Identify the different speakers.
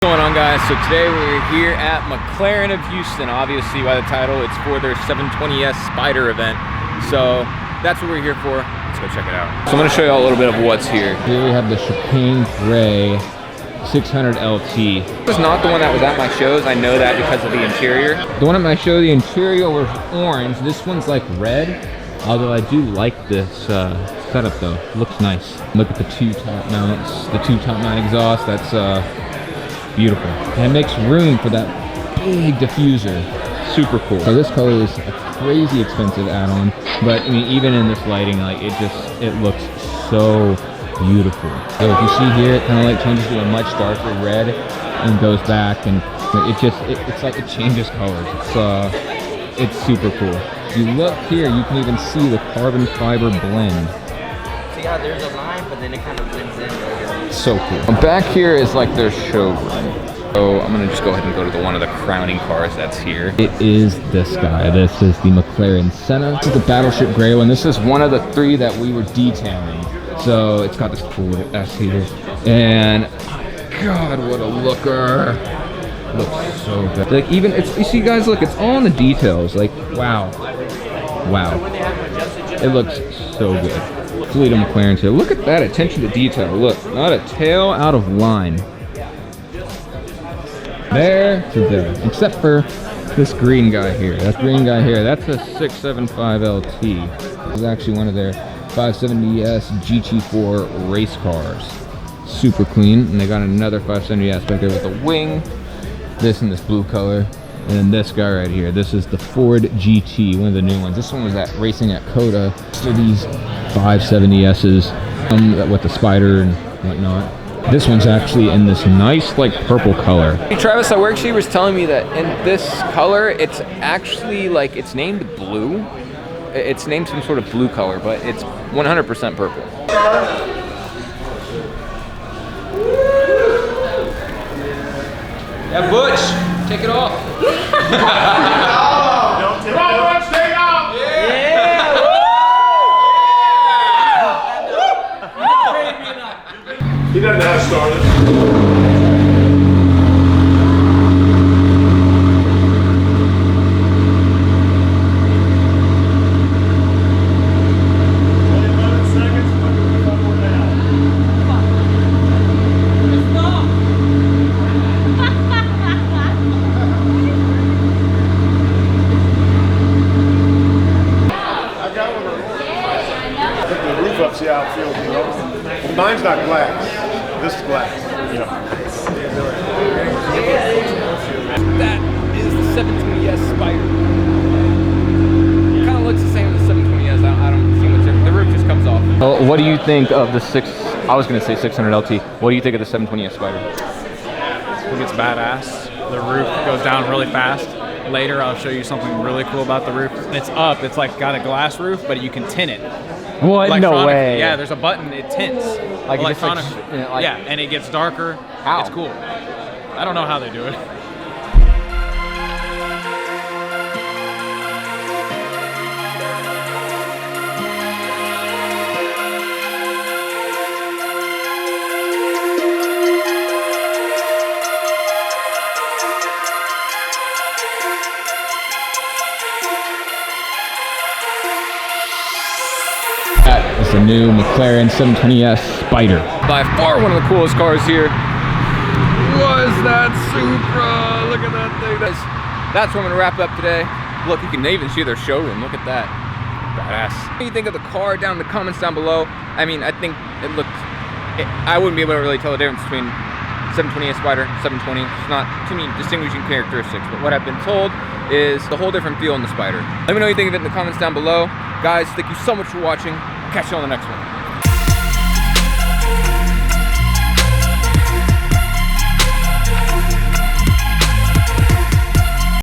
Speaker 1: What's going on, guys? So today we're here at McLaren of Houston. Obviously by the title, it's for their 720S Spider event. So that's what we're here for. Let's go check it out. So I'm going to show you all a little bit of what's here. Here we have the Chicane Gray 600 LT. This is not the one that was at my shows. I know that because of the interior. The one at my show, the interior was orange. This one's like red. Although I do like this setup though. It looks nice. Look at the two top mounts. The two top mount exhaust. That's beautiful. And it makes room for that big diffuser. Super cool. So this color is a crazy expensive add-on, but I mean, even in this lighting, like it looks so beautiful. So if you see here, it kind of like changes to a much darker red and goes back, and it's like it changes colors. It's super cool. If you look here, you can even see the carbon fiber blend.
Speaker 2: See how there's a line, but then it kind of blends in.
Speaker 1: So cool. Back here is like their showroom. So I'm gonna just go ahead and go to one of the crowning cars that's here. It is this guy. This is the Mclaren Senna. This is the Battleship Gray one. This is one of the three that we were detailing. So it's got this cool S here. And God, what a looker. Looks so good. Like even you see guys, look, it's all in the details. Like wow. Wow. It looks so good. Fleet of McLaren's here. Look at that attention to detail. Look, not a tail out of line. There to there. Except for this green guy here. That green guy here, that's a 675 LT. This is actually one of their 570S GT4 race cars. Super clean. And they got another 570S back there with a wing. This in this blue color. And then this guy right here. This is the Ford GT, one of the new ones. This one was racing at COTA. So these 570Ss with the Spider and whatnot. This one's actually in this nice like purple color. Hey Travis, at work she was telling me that in this color, it's actually like, it's named blue. It's named some sort of blue color, but it's 100% purple. Yeah, Butch, take it off.
Speaker 3: Come on, Butch, take it off. He doesn't know how to start it. See how it feels, you know? Mine's not glass. This is glass. Yeah.
Speaker 1: That is the 720S Spider. It kind of looks the same as the 720S. I don't see much difference. The roof just comes off. Well, what do you think of the 600 LT. What do you think of the 720S Spider?
Speaker 4: I think it's badass. The roof goes down really fast. Later, I'll show you something really cool about the roof. It's up. It's like got a glass roof, but you can tint it.
Speaker 1: What? No way.
Speaker 4: Yeah, there's a button. It tints.
Speaker 1: Like
Speaker 4: electronic.
Speaker 1: Like,
Speaker 4: yeah, and it gets darker.
Speaker 1: How?
Speaker 4: It's cool. I don't know how they do it.
Speaker 1: That is the new McLaren 720S Spider. By far one of the coolest cars here was that Supra. Look at that thing. That's what I'm gonna wrap up today. Look, you can even see their showroom. Look at that. Badass. What do you think of the car? Down in the comments down below. I mean, I think it looked, I wouldn't be able to really tell the difference between 720S Spider, 720. It's not too many distinguishing characteristics, but what I've been told is the whole different feel in the Spider. Let me know what you think of it in the comments down below. Guys, thank you so much for watching. Catch you on the next one.